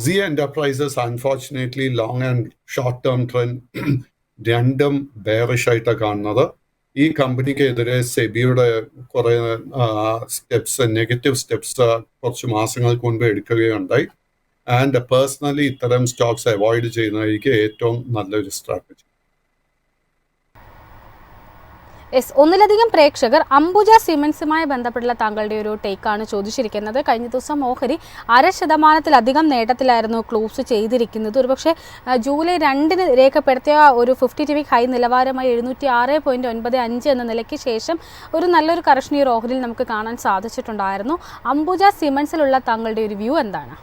C enterprises unfortunately long and short term trend രണ്ടും ബെയറിഷ് ആയിട്ടാണ് കാണുന്നത്. ഈ കമ്പനിക്കെതിരെ സെബിയുടെ കുറെ നെഗറ്റീവ് സ്റ്റെപ്സ് കുറച്ച് മാസങ്ങൾക്ക് മുൻപ് എടുക്കുകയുണ്ടായി. ആൻഡ് പേഴ്സണലി ഇത്തരം സ്റ്റോക്സ് അവോയ്ഡ് ചെയ്യുന്നതായിരിക്കും ഏറ്റവും നല്ലൊരു സ്ട്രാറ്റജി. ഒന്നിലധികം പ്രേക്ഷകർ അംബുജ സിമന്റ്സുമായി ബന്ധപ്പെട്ടുള്ള താങ്കളുടെ ഒരു ടേക്കാണ് ചോദിച്ചിരിക്കുന്നത്. കഴിഞ്ഞ ദിവസം ഓഹരി 0.5% നേട്ടത്തിലായിരുന്നു ക്ലോസ് ചെയ്തിരിക്കുന്നത്. ഒരുപക്ഷെ ജൂലൈ 2 രേഖപ്പെടുത്തിയ ഒരു 50 വീക്ക് ഹൈ നിലവാരമായി 706.95 എന്ന നിലയ്ക്ക് ശേഷം ഒരു നല്ലൊരു കറക്ഷൻ ഈ ഓഹരിയിൽ നമുക്ക് കാണാൻ സാധിച്ചിട്ടുണ്ടായിരുന്നു. അംബുജ സിമന്റ്സിലുള്ള താങ്കളുടെ ഒരു വ്യൂ എന്താണ്?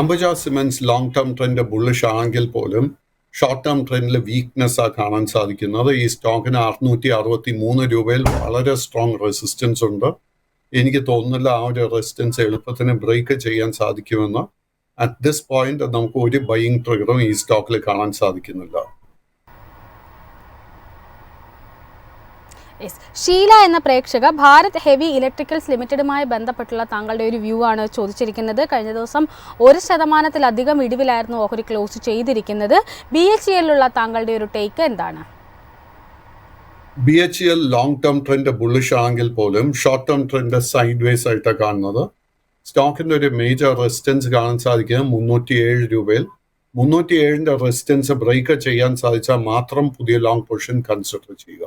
Ambuja cements long term trend bullish ആണെങ്കിൽ പോലും ഷോർട്ട് ടേം ട്രെൻഡിൽ വീക്ക്നെസ് ആ കാണാൻ സാധിക്കുന്നത്. ഈ സ്റ്റോക്കിന് 663 രൂപയിൽ വളരെ സ്ട്രോങ് റെസിസ്റ്റൻസ് ഉണ്ട്. എനിക്ക് തോന്നുന്നില്ല ആ ഒരു റെസിസ്റ്റൻസ് എളുപ്പത്തിന് ബ്രേക്ക് ചെയ്യാൻ സാധിക്കുമെന്ന്. അറ്റ് ദിസ് പോയിന്റ് നമുക്ക് ഒരു ബൈയിങ് ട്രിഗറും ഈ സ്റ്റോക്കിൽ കാണാൻ സാധിക്കുന്നില്ല. ഷീല എന്ന പ്രേക്ഷക ഭാരത് ഹെവി ഇലക്ട്രിക്കൽസ് ലിമിറ്റഡുമായി ബന്ധപ്പെട്ടുള്ള താങ്കളുടെ ഒരു വ്യൂ ആണ് ചോദിച്ചിരിക്കുന്നത്. കഴിഞ്ഞ ദിവസം 1% ഇടിവിലായിരുന്നു ഓഹരി ക്ലോസ് ചെയ്തിരിക്കുന്നത്. BHEL താങ്കളുടെ ഒരു ടേക്ക് എന്താണ്? BHEL long term trend bullish ആണെങ്കിൽ പോലും short term trend sideways ആയിട്ടാണ് കാണുന്നത്. സ്റ്റോക്കിന്റെ ഒരു മേജർ റെസിസ്റ്റൻസ് കാണാൻ സാധിക്കുന്നത് 307 രൂപയിൽ. 307 റെസിസ്റ്റൻസ് ബ്രേക്ക് ചെയ്യാൻ സാധിച്ചാൽ മാത്രം പുതിയ ലോങ് പൊസിഷൻ കൺസിഡർ ചെയ്യുക.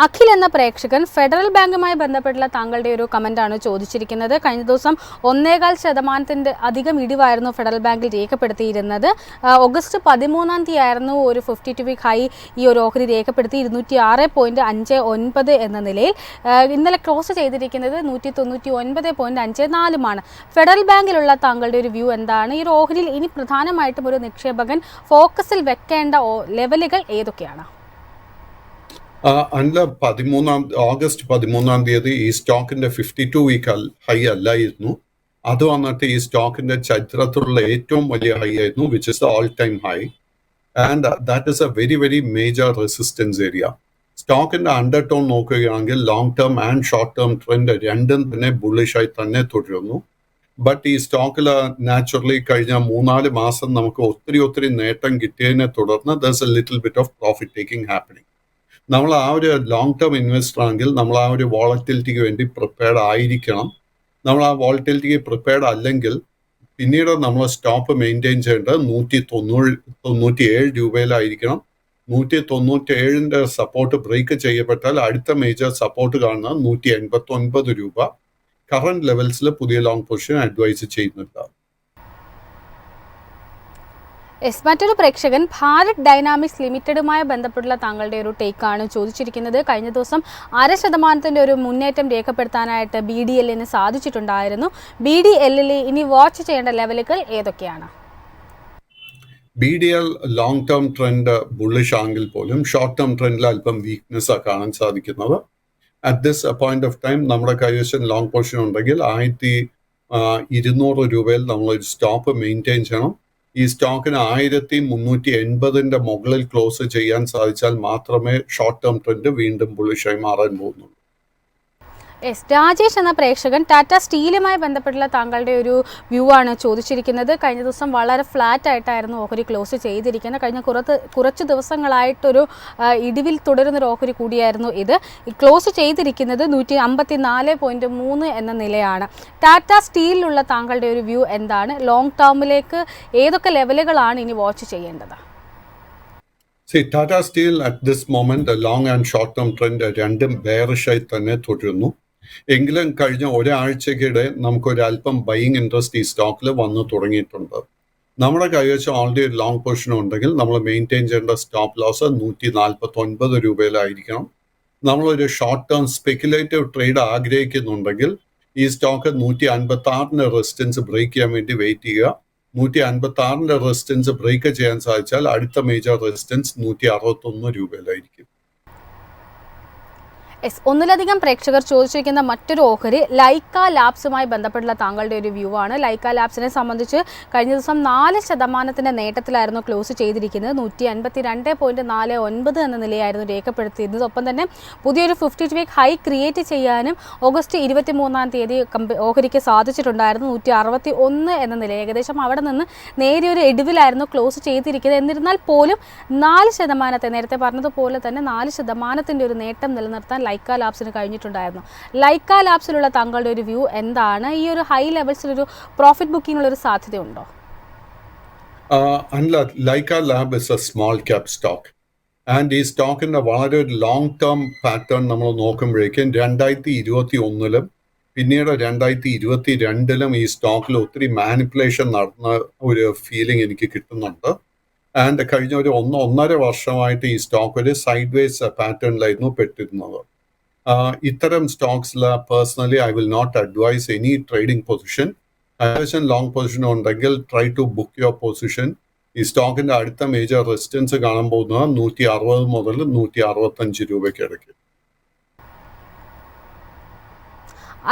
അഖിൽ എന്ന പ്രേക്ഷകൻ ഫെഡറൽ ബാങ്കുമായി ബന്ധപ്പെട്ടുള്ള താങ്കളുടെ ഒരു കമന്റാണ് ചോദിച്ചിരിക്കുന്നത്. കഴിഞ്ഞ ദിവസം 1.25% ഇടിവായിരുന്നു ഫെഡറൽ ബാങ്കിൽ രേഖപ്പെടുത്തിയിരുന്നത്. ഓഗസ്റ്റ് 13 ആയിരുന്നു ഒരു 52 വീക്ക് ഹൈ ഈ ഒരു ഓഹരി രേഖപ്പെടുത്തി 206.59 എന്ന നിലയിൽ. ഇന്നലെ ക്ലോസ് ചെയ്തിരിക്കുന്നത് 199.54 ഫെഡറൽ ബാങ്കിലുള്ള താങ്കളുടെ ഒരു വ്യൂ എന്താണ്? ഈ ഒരു ഓഹരിയിൽ ഇനി പ്രധാനമായിട്ടും ഒരു നിക്ഷേപകൻ ഫോക്കസിൽ വെക്കേണ്ട ലെവലുകൾ ഏതൊക്കെയാണ്? ഓഗസ്റ്റ് 13 ഈ സ്റ്റോക്കിന്റെ 52 വീക്ക് ഹൈ അല്ലായിരുന്നു. അത് വന്നിട്ട് ഈ സ്റ്റോക്കിന്റെ ചരിത്രത്തിലുള്ള ഏറ്റവും വലിയ ഹൈ ആയിരുന്നു, which is the all time high. And that is a very very major resistance area. സ്റ്റോക്കിന്റെ അണ്ടർ ടോൺ നോക്കുകയാണെങ്കിൽ long term and short term trend രണ്ടും തന്നെ ബുള്ളിഷായി തന്നെ തുടരുന്നു. ബട്ട് ഈ സ്റ്റോക്കിൽ നാച്ചുറലി കഴിഞ്ഞ 3-4 മാസം നമുക്ക് ഒത്തിരി നേട്ടം കിട്ടിയതിനെ തുടർന്ന് ദർസ് A little bit of profit taking happening. നമ്മൾ ആ ഒരു ലോങ് ടേം ഇൻവെസ്റ്റർ ആണെങ്കിൽ നമ്മൾ ആ ഒരു വോളറ്റിലിറ്റിക്ക് വേണ്ടി പ്രിപ്പയർഡ് ആയിരിക്കണം. നമ്മൾ ആ വോളറ്റിലിറ്റിക്ക് പ്രിപ്പയർഡ് അല്ലെങ്കിൽ പിന്നീട് നമ്മൾ സ്റ്റോപ്പ് മെയിൻറ്റെയിൻ ചെയ്യേണ്ടത് 197 രൂപയിലായിരിക്കണം. 197 സപ്പോർട്ട് ബ്രേക്ക് ചെയ്യപ്പെട്ടാൽ അടുത്ത മേജർ സപ്പോർട്ട് കാണുന്നത് 189 രൂപ. കറന്റ് ലെവൽസിൽ പുതിയ ലോങ് പൊസിഷൻ അഡ്വൈസ് ചെയ്യുന്നില്ല. മറ്റൊരു പ്രേക്ഷകൻ ഭാരത് ഡൈനാമിക്സ് ലിമിറ്റഡുമായി ബന്ധപ്പെട്ടുള്ള താങ്കളുടെ ഒരു ടേക്കാണ് ചോദിച്ചിരിക്കുന്നത്. കഴിഞ്ഞ ദിവസം 0.5% ഒരു മുന്നേറ്റം രേഖപ്പെടുത്താനായിട്ട് BDLന് സാധിച്ചിട്ടുണ്ടായിരുന്നു. BDLൽ ഇനി വാച്ച് ചെയ്യേണ്ട ലെവലുകൾ ഏതൊക്കെയാണ്? BDL long term trend bullish ആണെങ്കിൽ പോലും ഷോർട്ട് ടേം ട്രെൻഡിൽ അല്പം വീക്ക്നെസ് കാണാൻ സാധിക്കുന്നത്. At this point of time നമ്മുടെ കൈവശം ലോങ് പൊസിഷൻ ഉണ്ടെങ്കിൽ 1200 രൂപയിൽ നമ്മൾ ഒരു സ്റ്റോപ്പ് മെയിൻറ്റെയിൻ ചെയ്യണം. ഈ സ്റ്റോക്കിന് 1380 മുകളിൽ ക്ലോസ് ചെയ്യാൻ സാധിച്ചാൽ മാത്രമേ ഷോർട്ട് ടേം ട്രെൻഡ് വീണ്ടും ബുള്ളിഷായി മാറാൻ പോകുന്നുള്ളൂ. എസ് രാജേഷ് എന്ന പ്രേക്ഷകൻ ടാറ്റ സ്റ്റീലുമായി ബന്ധപ്പെട്ടുള്ള താങ്കളുടെ ഒരു വ്യൂ ആണ് ചോദിച്ചിരിക്കുന്നത്. കഴിഞ്ഞ ദിവസം വളരെ ഫ്ലാറ്റ് ആയിട്ടായിരുന്നു ഓഹരി ക്ലോസ് ചെയ്തിരിക്കുന്നത്. കഴിഞ്ഞ കുറച്ച് ദിവസങ്ങളായിട്ടൊരു ഇടിവിൽ തുടരുന്നൊരു ഓഹരി കൂടിയായിരുന്നു ഇത്. ക്ലോസ് ചെയ്തിരിക്കുന്നത് 154.3 എന്ന നിലയാണ്. ടാറ്റ സ്റ്റീലിലുള്ള താങ്കളുടെ ഒരു വ്യൂ എന്താണ്? ലോങ് ടേമിലേക്ക് ഏതൊക്കെ ലെവലുകളാണ് ഇനി വാച്ച് ചെയ്യേണ്ടത്? Tata steel at this moment long and short term trend രണ്ടും ബെയറിഷായി തന്നെ തുടരുന്നു. എങ്കിലും കഴിഞ്ഞ ഒരാഴ്ചക്കിടെ നമുക്കൊരല്പം ബൈയിങ് ഇൻട്രസ്റ്റ് ഈ സ്റ്റോക്കിൽ വന്നു തുടങ്ങിയിട്ടുണ്ട്. നമ്മുടെ കൈവശം ഓൾറെഡി ഒരു ലോങ് പൊസിഷൻ ഉണ്ടെങ്കിൽ നമ്മൾ മെയിൻറ്റെയിൻ ചെയ്യേണ്ട സ്റ്റോപ്പ് ലോസ് 149 രൂപയിലായിരിക്കണം. നമ്മളൊരു ഷോർട്ട് ടേം സ്പെക്കുലേറ്റീവ് ട്രേഡ് ആഗ്രഹിക്കുന്നുണ്ടെങ്കിൽ ഈ സ്റ്റോക്ക് 156 റെസിസ്റ്റൻസ് ബ്രേക്ക് ചെയ്യാൻ വേണ്ടി വെയിറ്റ് ചെയ്യുക. 156 റെസിസ്റ്റൻസ് ബ്രേക്ക് ചെയ്യാൻ സാധിച്ചാൽ അടുത്ത മേജർ റെസിസ്റ്റൻസ് 161 രൂപയിലായിരിക്കും. ഒന്നിലധികം പ്രേക്ഷകർ ചോദിച്ചിരിക്കുന്ന മറ്റൊരു ഓഹരി ലൈക്ക ലാബ്സുമായി ബന്ധപ്പെട്ടുള്ള താങ്കളുടെ ഒരു വ്യൂ ആണ്. ലൈക്ക ലാബ്സിനെ സംബന്ധിച്ച് കഴിഞ്ഞ ദിവസം 4% നേട്ടത്തിലായിരുന്നു ക്ലോസ് ചെയ്തിരിക്കുന്നത്. 152.49 എന്ന നിലയായിരുന്നു രേഖപ്പെടുത്തിയിരുന്നത്. ഒപ്പം തന്നെ പുതിയൊരു 52-week ഹൈ ക്രിയേറ്റ് ചെയ്യാനും ഓഗസ്റ്റ് 23 ഓഹരിക്ക് സാധിച്ചിട്ടുണ്ടായിരുന്നു. 161 എന്ന നില, ഏകദേശം അവിടെ നിന്ന് നേരിയൊരു ഇടിവിലായിരുന്നു ക്ലോസ് ചെയ്തിരിക്കുന്നത്. എന്നിരുന്നാൽ പോലും 4%, നേരത്തെ പറഞ്ഞതുപോലെ തന്നെ 4% ഒരു നേട്ടം നിലനിർത്താൻ ലൈക്ക ലാബ്സിന് കഴിഞ്ഞിട്ടുണ്ടായിരുന്നു. ലൈക്ക ലാബ്സിലുള്ള താങ്കളുടെ ഒരു വ്യൂ എന്താണ്? ഈ ഒരു ഹൈ ലെവൽസിലൊരു പ്രോഫിറ്റ് ബുക്കിംഗ് ഒരു സാധ്യതയുണ്ടോ? Lyca lab is A small cap stock and ഈ സ്റ്റോക്കിന്റെ വളരെ ഒരു ലോങ് ടേം പാറ്റേൺ നമ്മൾ നോക്കുമ്പോഴേക്കും 2021 പിന്നീട് 2022 ഈ സ്റ്റോക്കിൽ ഒത്തിരി മാനിപ്പുലേഷൻ നടന്ന ഒരു ഫീലിംഗ് എനിക്ക് കിട്ടുന്നുണ്ട്. ആൻഡ് കഴിഞ്ഞ ഒരു 1.5 വർഷമായിട്ട് ഈ സ്റ്റോക്ക് ഒരു സൈഡ് വേസ് പാറ്റേണിലായിരുന്നു പെട്ടിരുന്നത്. ഇത്തരം സ്റ്റോക്സിൽ personally I will not advise any trading position. അത്യാവശ്യം ലോങ് പൊസിഷൻ ഉണ്ടെങ്കിൽ try to book your position. ഈ സ്റ്റോക്കിന്റെ അടുത്ത മേജർ റെസിസ്റ്റൻസ് കാണാൻ പോകുന്നത് 160 മുതൽ 165 രൂപയ്ക്ക് ഇടയ്ക്ക്.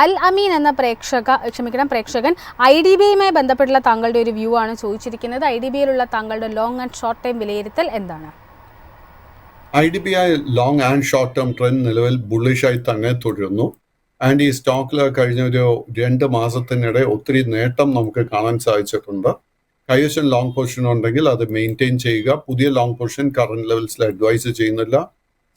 അൽ അമീൻ എന്ന പ്രേക്ഷകൻ IDBIയുമായി ബന്ധപ്പെട്ടുള്ള താങ്കളുടെ ഒരു വ്യൂ ആണ് ചോദിച്ചിരിക്കുന്നത്. IDBIയിലുള്ള താങ്കളുടെ ലോങ് ആൻഡ് ഷോർട്ട് ടൈം വിലയിരുത്തൽ എന്താണ്? IDBI long and short term trend നിലവിൽ ബുള്ളിഷായി തന്നെ തുടരുന്നു. ആൻഡ് ഈ സ്റ്റോക്കിൽ കഴിഞ്ഞ ഒരു 2 മാസത്തിനിടെ ഒത്തിരി നേട്ടം നമുക്ക് കാണാൻ സാധിച്ചിട്ടുണ്ട്. കൈവശം ലോങ് പൊസിഷൻ ഉണ്ടെങ്കിൽ അത് മെയിൻറ്റെയിൻ ചെയ്യുക. പുതിയ ലോങ് പൊസിഷൻ കറന്റ് ലെവൽസിൽ അഡ്വൈസ് ചെയ്യുന്നില്ല.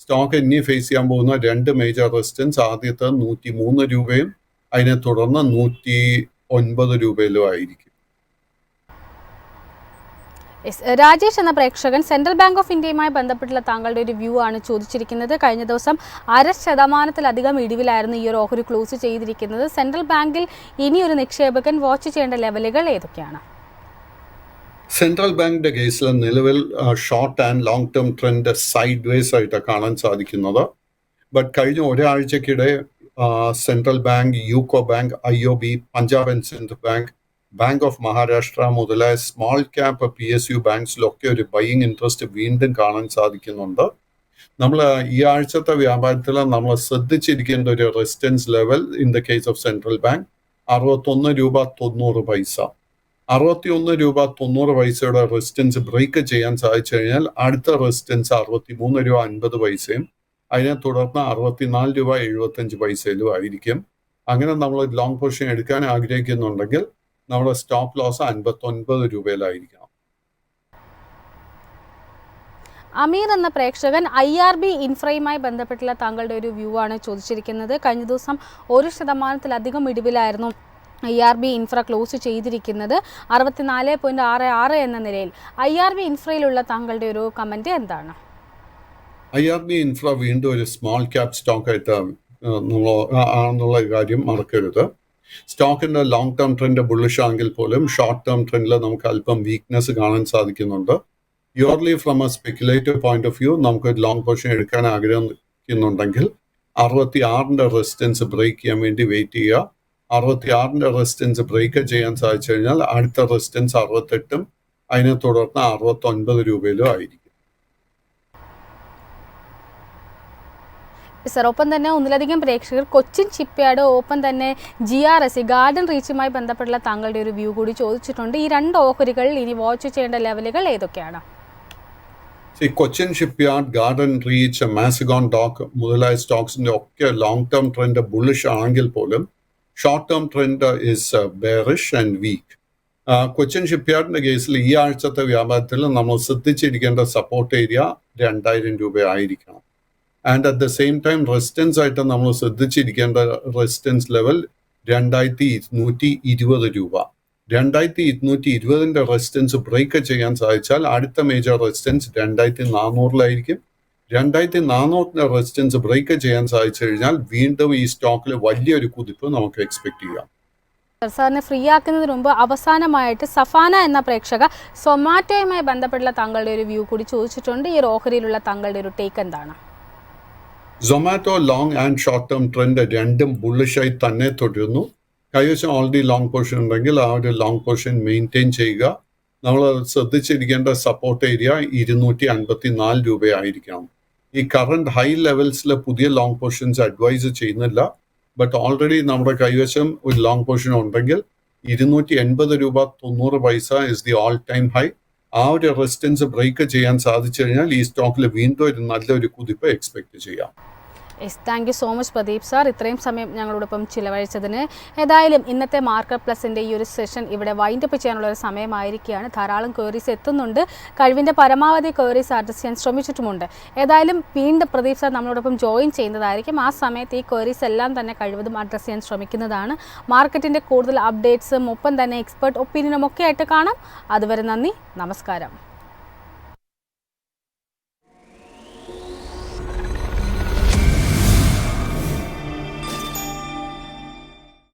സ്റ്റോക്ക് ഇനി ഫേസ് ചെയ്യാൻ പോകുന്ന 2 മേജർ റെസിസ്റ്റൻസ്, ആദ്യത്തെ 103 രൂപയും അതിനെ തുടർന്ന് 109 രൂപയിലും ആയിരിക്കും. രാജേഷ് എന്ന പ്രേക്ഷകൻ സെൻട്രൽ ബാങ്ക് ഓഫ് ഇന്ത്യയുമായി ബന്ധപ്പെട്ടുള്ള താങ്കളുടെ ഒരു വ്യൂ ആണ് ചോദിച്ചിരിക്കുന്നത്. കഴിഞ്ഞ ദിവസം 0.5% ഇടിവിലായിരുന്നു ഈ ഒരു ഓഹരി ക്ലോസ് ചെയ്തിരിക്കുന്നത്. സെൻട്രൽ ബാങ്കിൽ ഇനി ഒരു നിക്ഷേപകൻ വാച്ച് ചെയ്യേണ്ട ലെവലുകൾ ഏതൊക്കെയാണ്? സെൻട്രൽ ബാങ്കിന്റെ കേസിൽ നിലവിൽ short and long term trend sideways ആയിട്ടാണ് കാണാൻ സാധിക്കുന്നത്. ബട്ട് കഴിഞ്ഞ ഒരാഴ്ചക്കിടെ Central Bank, UCO Bank, IOB, Punjab and Sind Bank, Bank of Maharashtra മുതലായ സ്മോൾ ക്യാപ് PSU ബാങ്ക്സിലൊക്കെ ഒരു ബൈയിങ് ഇൻട്രസ്റ്റ് വീണ്ടും കാണാൻ സാധിക്കുന്നുണ്ട്. നമ്മൾ ഈ ആഴ്ചത്തെ വ്യാപാരത്തിൽ നമ്മൾ ശ്രദ്ധിച്ചിരിക്കേണ്ട ഒരു resistance level in the case of central bank 61 രൂപ 90 പൈസ. 61 രൂപ 90 പൈസയുടെ റെസിസ്റ്റൻസ് ബ്രേക്ക് ചെയ്യാൻ സാധിച്ചു കഴിഞ്ഞാൽ അടുത്ത റെസിസ്റ്റൻസ് 63 രൂപ 50 പൈസയും അതിനെ തുടർന്ന് 64 രൂപ 75 പൈസയിലും ആയിരിക്കും. അങ്ങനെ നമ്മൾ ലോങ് പൊസിഷൻ എടുക്കാൻ ആഗ്രഹിക്കുന്നുണ്ടെങ്കിൽ നമ്മുടെ സ്റ്റോപ്പ് ലോസ് 59 രൂപയിലായിരിക്കണം. അമീർ എന്ന പ്രേക്ഷകൻ IRB ഇൻഫ്രയുമായി ബന്ധപ്പെട്ടുള്ള താങ്കളുടെ ഒരു വ്യൂ ആണ് ചോദിച്ചിരിക്കുന്നത്. കഴിഞ്ഞ ദിവസം 1% ഇടിവിലായിരുന്നു IRB ഇൻഫ്ര ക്ലോസ് ചെയ്തിരിക്കുന്നത്. 64.66 എന്ന നിലയിൽ. IRB ഇൻഫ്രയിലുള്ള താങ്കളുടെ ഒരു കമന്റ് എന്താണ്? IRB ഇൻഫ്ര വീണ്ടും ഒരു സ്മോൾ ക്യാപ് സ്റ്റോക്ക് ആയിട്ട് ആണെന്നുള്ള കാര്യം മറക്കരുത്. സ്റ്റോക്കിന്റെ ലോങ് ടേം ട്രെൻഡ് ബുള്ളിഷ് ആണെങ്കിൽ പോലും ഷോർട്ട് ടേം ട്രെൻഡിൽ നമുക്ക് അല്പം വീക്ക്നെസ് കാണാൻ സാധിക്കുന്നുണ്ട്. Purely from A speculative point of view നമുക്ക് ലോങ് പൊസിഷൻ എടുക്കാൻ ആഗ്രഹിക്കുന്നുണ്ടെങ്കിൽ 66 റെസിസ്റ്റൻസ് ബ്രേക്ക് ചെയ്യാൻ വേണ്ടി വെയിറ്റ് ചെയ്യുക. 66 റെസിസ്റ്റൻസ് ബ്രേക്ക് ചെയ്യാൻ സാധിച്ചു കഴിഞ്ഞാൽ അടുത്ത റെസിസ്റ്റൻസ് 68 അതിനെ തുടർന്ന് 69 രൂപയിലും ആയിരിക്കും. സർ, ഒപ്പം തന്നെ ഒന്നിലധികം പ്രേക്ഷകർ കൊച്ചിൻ ഷിപ്പ്യാർഡ് ഒപ്പം തന്നെ GRSE ഗാർഡൻ റീച്ചുമായി ബന്ധപ്പെട്ടുള്ള താങ്കളുടെ ഒരു വ്യൂ കൂടി ചോദിച്ചിട്ടുണ്ട്. ഈ രണ്ട് ഓഹരികളിൽ ഇനി വാച്ച് ചെയ്യേണ്ട ലെവലുകൾ ഏതൊക്കെയാണ്? Cochin Shipyard, Garden Reach, Mazagon Dock മുതലായ സ്റ്റോക്സിന്റെ ഒക്കെ ലോങ് ടേം ട്രെൻഡ് ബുള്ളിഷ് ആണെങ്കിൽ പോലും short term trend is bearish and weak. Cochin ഷിപ്പ്യാർഡിന്റെ കേസിൽ ഈ ആഴ്ചത്തെ വ്യാപാരത്തിൽ നമ്മൾ ശ്രദ്ധിച്ചിരിക്കേണ്ട സപ്പോർട്ട് ഏരിയ 2000 രൂപ ആയിരിക്കണം. And at the same time resistance ആയിട്ട് നമ്മൾ ശ്രദ്ധിച്ചിരിക്കേണ്ട റെസിസ്റ്റൻസ് ലെവൽ 2220 രൂപ. 2220 റെസിസ്റ്റൻസ് ബ്രേക്ക് ചെയ്യാൻ സാധിച്ചാൽ അടുത്ത മേജർ റെസിസ്റ്റൻസ് 2400 2400 റെസിസ്റ്റൻസ് ബ്രേക്ക് ചെയ്യാൻ സാധിച്ചു കഴിഞ്ഞാൽ വീണ്ടും ഈ സ്റ്റോക്കിൽ വലിയൊരു കുതിപ്പ് നമുക്ക് എക്സ്പെക്ട് ചെയ്യാം. സാറിനെ ഫ്രീ ആക്കുന്നതിന് മുമ്പ് അവസാനമായിട്ട് സഫാന എന്ന പ്രേക്ഷക സൊമാറ്റോയുമായി ബന്ധപ്പെട്ടുള്ള താങ്കളുടെ ഒരു വ്യൂ കൂടി ചോദിച്ചിട്ടുണ്ട്. ഈ ഓഹരിയിലുള്ള താങ്കളുടെ ഒരു ടേക്ക് എന്താണ്? Zomato long and short term trend രണ്ടും ബുള്ളിഷായി തന്നെ തുടരുന്നു. കൈവശം ഓൾറെഡി ലോങ് പൊസിഷൻ ഉണ്ടെങ്കിൽ ആ ഒരു ലോങ് പൊസിഷൻ മെയിൻറ്റെയിൻ ചെയ്യുക. നമ്മൾ ശ്രദ്ധിച്ചിരിക്കേണ്ട സപ്പോർട്ട് ഏരിയ 254 രൂപയായിരിക്കണം. ഈ കറണ്ട് ഹൈ ലെവൽസിലെ പുതിയ ലോങ് പൊസിഷൻസ് അഡ്വൈസ് ചെയ്യുന്നില്ല. ബട്ട് ഓൾറെഡി നമ്മുടെ കൈവശം ഒരു ലോങ് പൊസിഷൻ ഉണ്ടെങ്കിൽ 280 രൂപ 90 പൈസ is the all time high. ആ ഒരു റെസിസ്റ്റൻസ് ബ്രേക്ക് ചെയ്യാൻ സാധിച്ചു കഴിഞ്ഞാൽ ഈ സ്റ്റോക്കിൽ വീണ്ടും ഒരു നല്ലൊരു കുതിപ്പ് എക്സ്പെക്ട് ചെയ്യാം. Thank you so much Pradeep sir, ഇത്രയും സമയം ഞങ്ങളോടൊപ്പം ചിലവഴിച്ചതിന്. ഏതായാലും ഇന്നത്തെ മാർക്കറ്റ് പ്ലസിൻ്റെ ഈ ഒരു സെഷൻ ഇവിടെ വൈൻഡപ്പ് ചെയ്യാനുള്ള ഒരു സമയമായിരിക്കുകയാണ്. ധാരാളം ക്വയറീസ് എത്തുന്നുണ്ട്. കഴിവിൻ്റെ പരമാവധി ക്വയറീസ് അഡ്രസ് ചെയ്യാൻ ശ്രമിച്ചിട്ടുമുണ്ട്. ഏതായാലും വീണ്ടും പ്രദീപ് സാർ നമ്മളോടൊപ്പം ജോയിൻ ചെയ്യുന്നതായിരിക്കും. ആ സമയത്ത് ഈ ക്വയറീസ് എല്ലാം തന്നെ കഴിവതും അഡ്രസ് ചെയ്യാൻ ശ്രമിക്കുന്നതാണ്. മാർക്കറ്റിൻ്റെ കൂടുതൽ അപ്ഡേറ്റ്സും ഒപ്പം തന്നെ എക്സ്പെർട്ട് ഒപ്പീനിയനും ഒക്കെ ആയിട്ട് കാണാം. അതുവരെ നന്ദി, നമസ്കാരം.